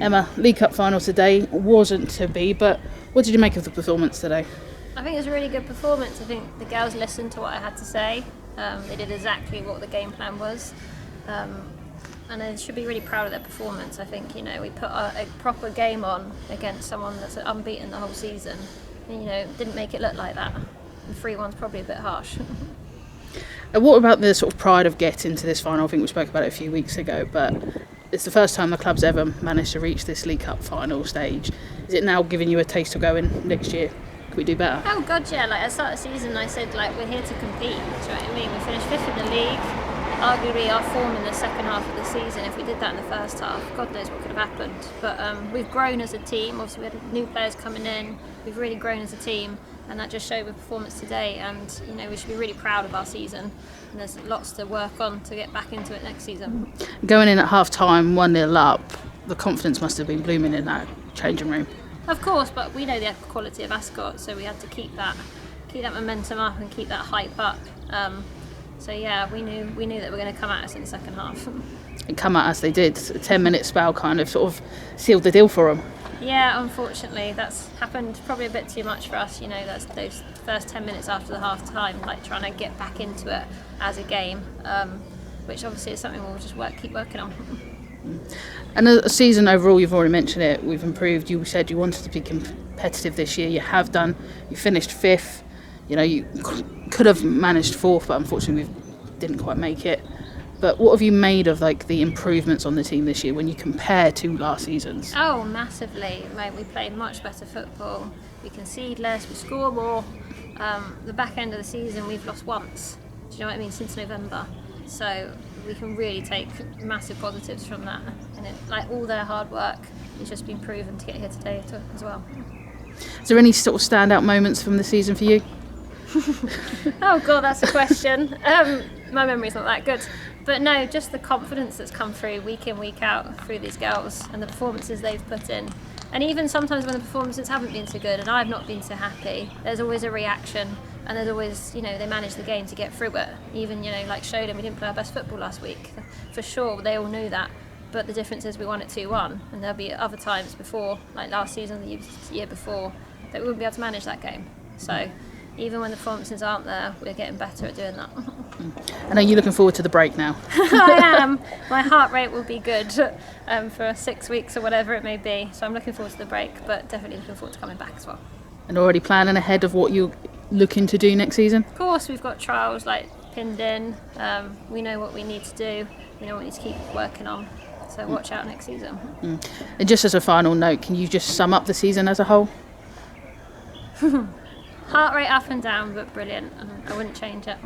Emma, League Cup final today wasn't to be, but what did you make of the performance today? I think it was a really good performance. I think the girls listened to what I had to say. They did exactly what the game plan was. And they should be really proud of their performance. I think, we put a proper game on against someone that's unbeaten the whole season. And, didn't make it look like that. And 3-1's probably a bit harsh. And what about the sort of pride of getting to this final? I think we spoke about it a few weeks ago, but it's the first time the club's ever managed to reach this League Cup final stage. Is it now giving you a taste of going next year? Can we do better? Oh God, yeah. At the start of the season, I said we're here to compete. Do you know what I mean? We finished 5th in the league. Arguably, our form in the second half of the season, if we did that in the first half, God knows what could have happened. But we've grown as a team. Obviously, we had new players coming in. We've really grown as a team, and that just showed with performance today. And we should be really proud of our season. And there's lots to work on to get back into it next season. Going in at half time, 1-0 up, the confidence must have been blooming in that changing room. Of course, but we know the quality of Ascot, so we had to keep that momentum up and keep that hype up. So yeah, we knew that they were going to come at us in the second half. And come at us, they did. A 10-minute spell kind of sort of sealed the deal for them. Yeah, unfortunately, that's happened probably a bit too much for us. That's those first 10 minutes after the half time, trying to get back into it as a game, which obviously is something we'll just keep working on. And a season overall, you've already mentioned it, we've improved. You said you wanted to be competitive this year. You have done. You finished 5th. You could have managed 4th, but unfortunately we didn't quite make it. But what have you made of the improvements on the team this year when you compare to last season's? Oh, massively. We played much better football. We concede less, we score more. The back end of the season we've lost once. Do you know what I mean? Since November. So we can really take massive positives from that. And all their hard work has just been proven to get here today as well. Is there any sort of standout moments from the season for you? Oh God, that's a question. My memory's not that good. But no, just the confidence that's come through week in, week out through these girls and the performances they've put in. And even sometimes when the performances haven't been so good and I've not been so happy, there's always a reaction and there's always, they manage the game to get through it. Even, like Shodan, we didn't play our best football last week. For sure, they all knew that. But the difference is we won it 2-1 and there'll be other times before, like last season, the year before, that we wouldn't be able to manage that game. So even when the performances aren't there, we're getting better at doing that. And are you looking forward to the break now? I am. My heart rate will be good for 6 weeks or whatever it may be. So I'm looking forward to the break, but definitely looking forward to coming back as well. And already planning ahead of what you're looking to do next season? Of course, we've got trials pinned in. We know what we need to do. We know what we need to keep working on. So watch out next season. And just as a final note, can you just sum up the season as a whole? Heart rate up and down, but brilliant. I wouldn't change it.